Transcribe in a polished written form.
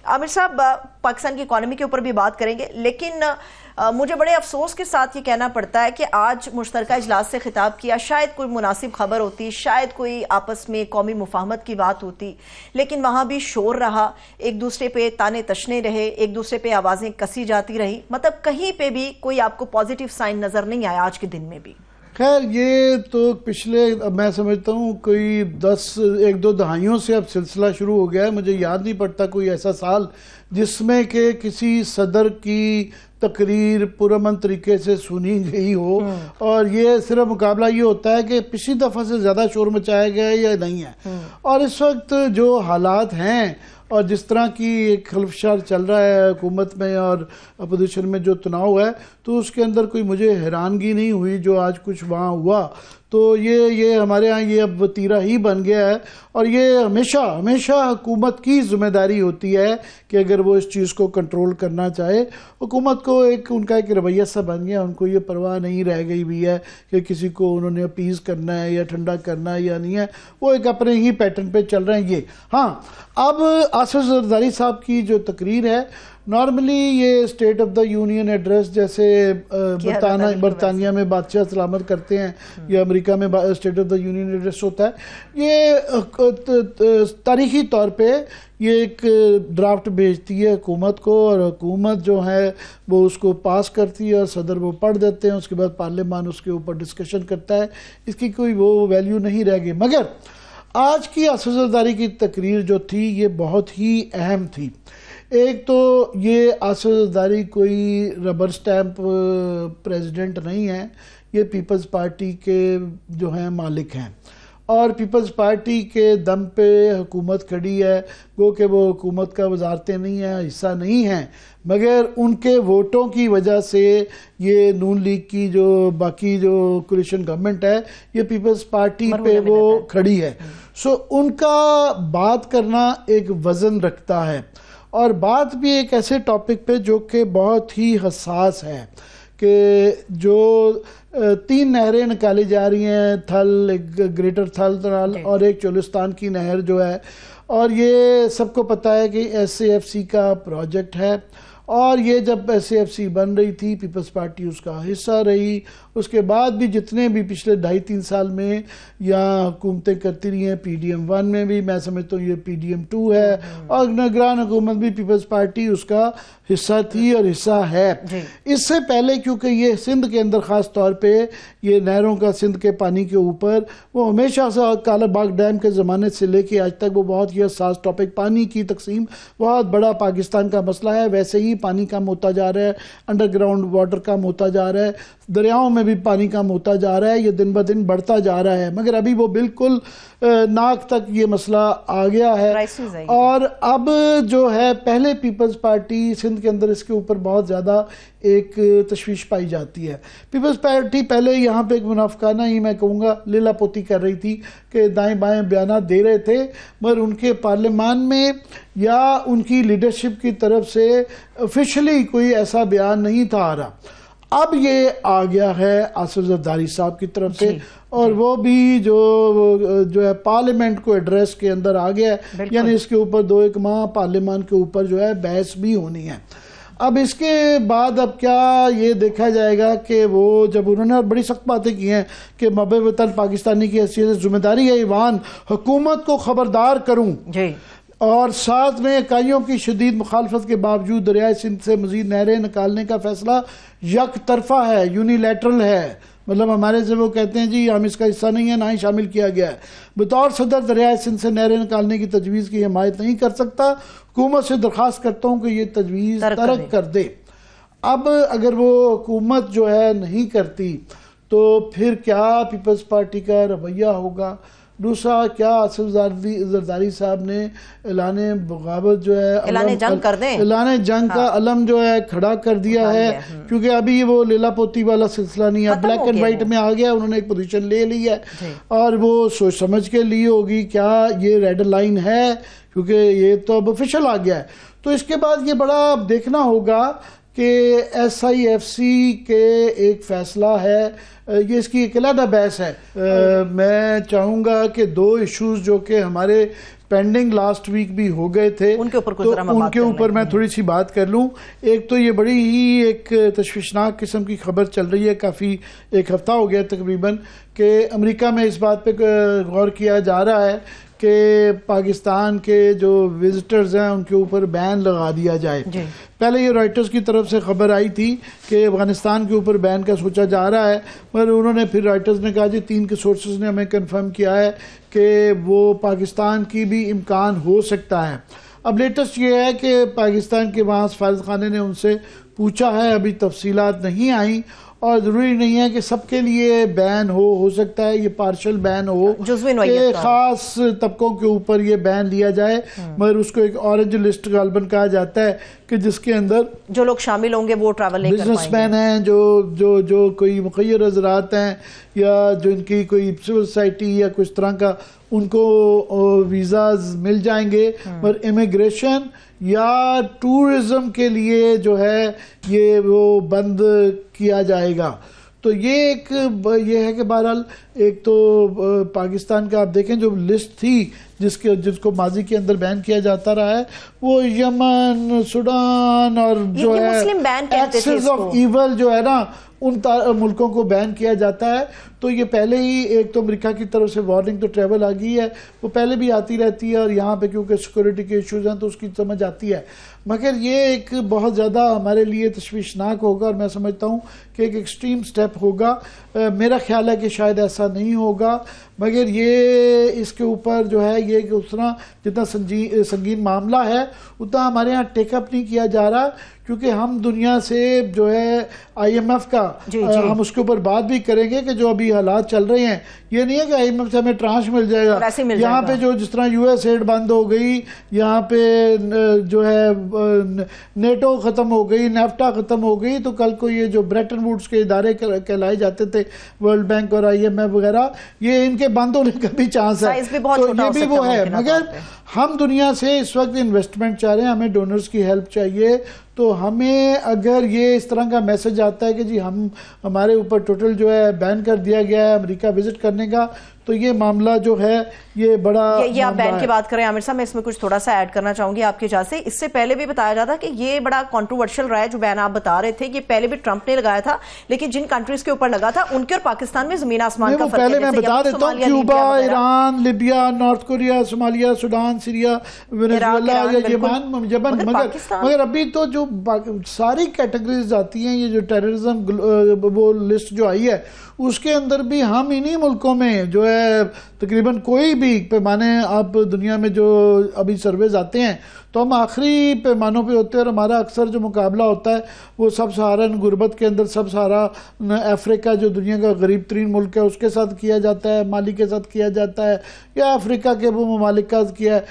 عامر صاحب پاکستان کی اکانومی کے اوپر بھی بات کریں گے، لیکن مجھے بڑے افسوس کے ساتھ یہ کہنا پڑتا ہے کہ آج مشترکہ اجلاس سے خطاب کیا، شاید کوئی مناسب خبر ہوتی، شاید کوئی آپس میں قومی مفاہمت کی بات ہوتی، لیکن وہاں بھی شور رہا، ایک دوسرے پہ تانے تشنے رہے، ایک دوسرے پہ آوازیں کسی جاتی رہی، مطلب کہیں پہ بھی کوئی آپ کو پازیٹیو سائن نظر نہیں آیا آج کے دن میں بھی۔ خیر یہ تو پچھلے میں سمجھتا ہوں کوئی 1-2 دہائیوں سے اب سلسلہ شروع ہو گیا ہے۔ مجھے یاد نہیں پڑتا کوئی ایسا سال جس میں کہ کسی صدر کی تقریر پرامن طریقے سے سنی گئی ہو، اور یہ صرف مقابلہ یہ ہوتا ہے کہ پچھلی دفعہ سے زیادہ شور مچایا گیا ہے یا نہیں ہے۔ اور اس وقت جو حالات ہیں اور جس طرح کی ایک خلفشار چل رہا ہے حکومت میں اور اپوزیشن میں جو تناؤ ہے، تو اس کے اندر کوئی مجھے حیرانگی نہیں ہوئی جو آج کچھ وہاں ہوا۔ تو یہ ہمارے ہاں یہ اب وتیرہ ہی بن گیا ہے، اور یہ ہمیشہ حکومت کی ذمہ داری ہوتی ہے کہ اگر وہ اس چیز کو کنٹرول کرنا چاہے۔ حکومت کو ان کا ایک رویہ سا بن گیا، ان کو یہ پرواہ نہیں رہ گئی بھی ہے کہ کسی کو انہوں نے اپیز کرنا ہے یا ٹھنڈا کرنا ہے یا نہیں ہے، وہ ایک اپنے ہی پیٹرن پہ چل رہے ہیں۔ یہ ہاں، اب آصف زرداری صاحب کی جو تقریر ہے، نارملی یہ state of the union address جیسے برطانیہ میں بادشاہ سلامت کرتے ہیں یا امریکہ میں state of the union address ہوتا ہے، یہ تاریخی طور پہ یہ ایک ڈرافٹ بھیجتی ہے حکومت کو، اور حکومت جو ہے وہ اس کو پاس کرتی ہے اور صدر وہ پڑھ دیتے ہیں، اس کے بعد پارلیمان اس کے اوپر ڈسکشن کرتا ہے۔ اس کی کوئی وہ ویلیو نہیں رہ گئی۔ مگر آج کی آصف زرداری کی تقریر جو تھی یہ بہت ہی اہم تھی۔ ایک تو یہ آصف زرداری کوئی ربر سٹیمپ پریزیڈنٹ نہیں ہے، یہ پیپلز پارٹی کے جو ہیں مالک ہیں، اور پیپلز پارٹی کے دم پہ حکومت کھڑی ہے، گو کہ وہ حکومت کا وزارتیں نہیں ہیں، حصہ نہیں ہیں، مگر ان کے ووٹوں کی وجہ سے یہ نون لیگ کی جو باقی جو کولیشن گورنمنٹ ہے، یہ پیپلز پارٹی پہ وہ کھڑی ہے۔ سو ان کا بات کرنا ایک وزن رکھتا ہے، اور بات بھی ایک ایسے ٹاپک پہ جو کہ بہت ہی حساس ہے، کہ جو 3 نہریں نکالی جا رہی ہیں، تھل، ایک گریٹر تھل اور ایک چولستان کی نہر جو ہے، اور یہ سب کو پتہ ہے کہ ایس اے ایف سی کا پروجیکٹ ہے، اور یہ جب ایس اے ایف سی بن رہی تھی پیپلز پارٹی اس کا حصہ رہی، اس کے بعد بھی جتنے بھی پچھلے 2.5-3 سال میں یہاں حکومتیں کرتی رہی ہیں، پی ڈی ایم 1 میں بھی میں سمجھتا ہوں یہ پی ڈی ایم 2 ہے، اور نگران حکومت بھی پیپلز پارٹی اس کا حصہ تھی اور حصہ ہے۔ اس سے پہلے کیونکہ یہ سندھ کے اندر خاص طور پہ یہ نہروں کا سندھ کے پانی کے اوپر وہ ہمیشہ سے کالا باغ ڈیم کے زمانے سے لے کے آج تک وہ بہت ہی حساس ٹاپک، پانی کی تقسیم بہت بڑا پاکستان کا مسئلہ ہے، ویسے ہی پانی کم ہوتا جا رہا ہے، انڈر گراؤنڈ واٹر کم ہوتا جا رہا ہے، دریاؤں میں بھی پانی کم ہوتا جا رہا ہے، یہ دن بدن بڑھتا جا رہا ہے، مگر ابھی وہ بالکل ناک تک یہ مسئلہ آ گیا ہے۔ اور اب جو ہے پہلے پیپلز پارٹی سندھ کے اندر اس کے اوپر بہت زیادہ ایک تشویش پائی جاتی ہے۔ پیپلز پارٹی پہلے یہاں پہ ایک منافقانہ ہی میں کہوں گا لیلا پوتی کر رہی تھی کہ دائیں بائیں بیانات دے رہے تھے، مگر ان کے پارلیمان میں یا ان کی لیڈرشپ کی طرف سے آفیشلی کوئی ایسا بیان نہیں تھا آ رہا۔ اب یہ آ گیا ہے آصف زرداری صاحب کی طرف سے، اور وہ بھی جو ہے پارلیمنٹ کو ایڈریس کے اندر آ گیا ہے، یعنی اس کے اوپر 2-1 ماہ پارلیمان کے اوپر جو ہے بحث بھی ہونی ہے۔ اب اس کے بعد اب کیا یہ دیکھا جائے گا کہ وہ جب انہوں نے بڑی سخت باتیں کی ہیں کہ مب وطن پاکستانی کی حیثیت سے ذمہ داری ہے ایوان حکومت کو خبردار کروں، اور ساتھ میں اکائیوں کی شدید مخالفت کے باوجود دریائے سندھ سے مزید نہریں نکالنے کا فیصلہ یک طرفہ ہے، یونیلیٹرل ہے، مطلب ہمارے سے وہ کہتے ہیں جی ہم اس کا حصہ نہیں ہے، نہ ہی شامل کیا گیا ہے۔ بطور صدر دریائے سندھ سے نہریں نکالنے کی تجویز کی حمایت نہیں کر سکتا، حکومت سے درخواست کرتا ہوں کہ یہ تجویز ترک کر دے۔ اب اگر وہ حکومت جو ہے نہیں کرتی تو پھر کیا پیپلز پارٹی کا رویہ ہوگا؟ دوسرا کیا آصف زرداری صاحب نے اعلان بغاوت جو ہے اعلان جنگ کا علم جو ہے کھڑا کر دیا ہے، کیونکہ ابھی وہ لیلا پوتی والا سلسلہ نہیں ہے، بلیک اینڈ وائٹ میں آ گیا، انہوں نے ایک پوزیشن لے لی ہے، اور وہ سوچ سمجھ کے لی ہوگی کیا یہ ریڈ لائن ہے، کیونکہ یہ تو اب آفیشل آ گیا ہے۔ تو اس کے بعد یہ بڑا دیکھنا ہوگا کہ ایس آئی ایف سی کے ایک فیصلہ ہے، یہ اس کی ایک علیحدہ بحث ہے۔ میں چاہوں گا کہ 2 ایشوز جو کہ ہمارے پینڈنگ لاسٹ ویک بھی ہو گئے تھے، ان کے اوپر تو ان کے اوپر میں تھوڑی سی بات کر لوں۔ ایک تو یہ بڑی ہی ایک تشویشناک قسم کی خبر چل رہی ہے، کافی ایک ہفتہ ہو گیا تقریباً، کہ امریکہ میں اس بات پہ غور کیا جا رہا ہے کہ پاکستان کے جو وزٹرز ہیں ان کے اوپر بین لگا دیا جائے۔ پہلے یہ رائٹرز کی طرف سے خبر آئی تھی کہ افغانستان کے اوپر بین کا سوچا جا رہا ہے، مگر انہوں نے پھر رائٹرز نے کہا جی 3 کے سورسز نے ہمیں کنفرم کیا ہے کہ وہ پاکستان کی بھی امکان ہو سکتا ہے۔ اب لیٹسٹ یہ ہے کہ پاکستان کے وہاں سفارت خانے نے ان سے پوچھا ہے، ابھی تفصیلات نہیں آئیں، اور ضروری نہیں ہے کہ سب کے لیے بین ہو سکتا ہے یہ پارشل بین ہو کہ خاص طبقوں کے اوپر یہ بین لیا جائے، مگر اس کو ایک اورنج لسٹ غالباً کہا جاتا ہے کہ جس کے اندر جو لوگ شامل ہوں گے وہ ٹریول نہیں کر پائیں گے، بزنس مین ہیں، جو کوئی مخیر حضرات ہیں، یا جو ان کی کوئی سول سوسائٹی یا کچھ طرح کا، ان کو ویزاز مل جائیں گے، مگر امیگریشن یا ٹورزم کے لیے جو ہے یہ وہ بند کیا جائے گا۔ تو یہ ہے کہ بہرحال ایک تو پاکستان کا آپ دیکھیں جو لسٹ تھی جس کو ماضی کے اندر بین کیا جاتا رہا ہے، وہ یمن، سوڈان اور جو ہے ایکسس آف ایول جو ہے نا ان ملکوں کو بین کیا جاتا ہے۔ تو یہ پہلے ہی ایک تو امریکہ کی طرف سے وارننگ تو ٹریول آ گئی ہے، وہ پہلے بھی آتی رہتی ہے، اور یہاں پہ کیونکہ سیکورٹی کے ایشوز ہیں تو اس کی سمجھ آتی ہے، مگر یہ ایک بہت زیادہ ہمارے لیے تشویشناک ہوگا، اور میں سمجھتا ہوں کہ ایک ایکسٹریم سٹیپ ہوگا۔ میرا خیال ہے کہ شاید ایسا نہیں ہوگا، مگر یہ اس کے اوپر جو ہے یہ کہ اتنا جتنا سنگین معاملہ ہے اتنا ہمارے ہاں ٹیک اپ نہیں کیا جا رہا، کیونکہ ہم دنیا سے جو ہے آئی ایم ایف کا ہم اس کے اوپر بات بھی کریں گے کہ جو ابھی حالات چل رہے ہیں، یہ نہیں ہے کہ آئی ایم ایف سے ہمیں ٹرانش مل جائے گا، یہاں پہ جو جس طرح یو ایس ایڈ بند ہو گئی، یہاں پہ جو ہے نیٹو ختم ہو گئی، نیفٹا ختم ہو گئی، تو کل کو یہ جو بریٹن ووڈز کے ادارے کہلائے جاتے تھے، ورلڈ بینک اور آئی ایم ایف وغیرہ، یہ ان کے بند ہونے کا بھی چانس ہے، تو یہ بھی وہ ہے۔ مگر ہم دنیا سے اس وقت انویسٹمنٹ چاہ رہے ہیں، ہمیں ڈونرز کی ہیلپ چاہیے، تو ہمیں اگر یہ اس طرح کا میسج آتا ہے کہ جی ہمارے اوپر ٹوٹل جو ہے بین کر دیا گیا ہے امریکہ وزٹ کرنے کا، تو یہ معاملہ جو ہے یہ بڑا یہ آپ بین کی بات کریں عامر صاحب، میں اس میں کچھ تھوڑا سا ایڈ کرنا چاہوں گی آپ کی اجازت سے۔ اس سے پہلے بھی بتایا جاتا کہ یہ بڑا کنٹروورشل رہا ہے جو بین آپ بتا رہے تھے، یہ پہلے بھی ٹرمپ نے لگایا تھا، لیکن جن کنٹریز کے اوپر لگا تھا ان کے اور پاکستان میں زمین آسمان کا فرق ہے۔ پہلے میں بتا دیتا ہوں Cuba, Iran, Libya, north Korea, Somalia, Sudan, Syria, Venezuela یا یمن، مگر ابھی تو جو ساری کیٹیگریز آتی ہیں، یہ جو ٹیررزم وہ لسٹ جو آئی ہے اس کے اندر بھی ہم انہی ملکوں میں جو ہے تقریباً کوئی بھی پیمانے آپ دنیا میں جو ابھی سرویز آتے ہیں تو ہم آخری پیمانوں پہ ہوتے ہیں، اور ہمارا اکثر جو مقابلہ ہوتا ہے وہ سب سہارن غربت کے اندر سب سہارا افریقہ جو دنیا کا غریب ترین ملک ہے اس کے ساتھ کیا جاتا ہے، مالی کے ساتھ کیا جاتا ہے، یا افریقہ کے وہ ممالک کا کیا ہے۔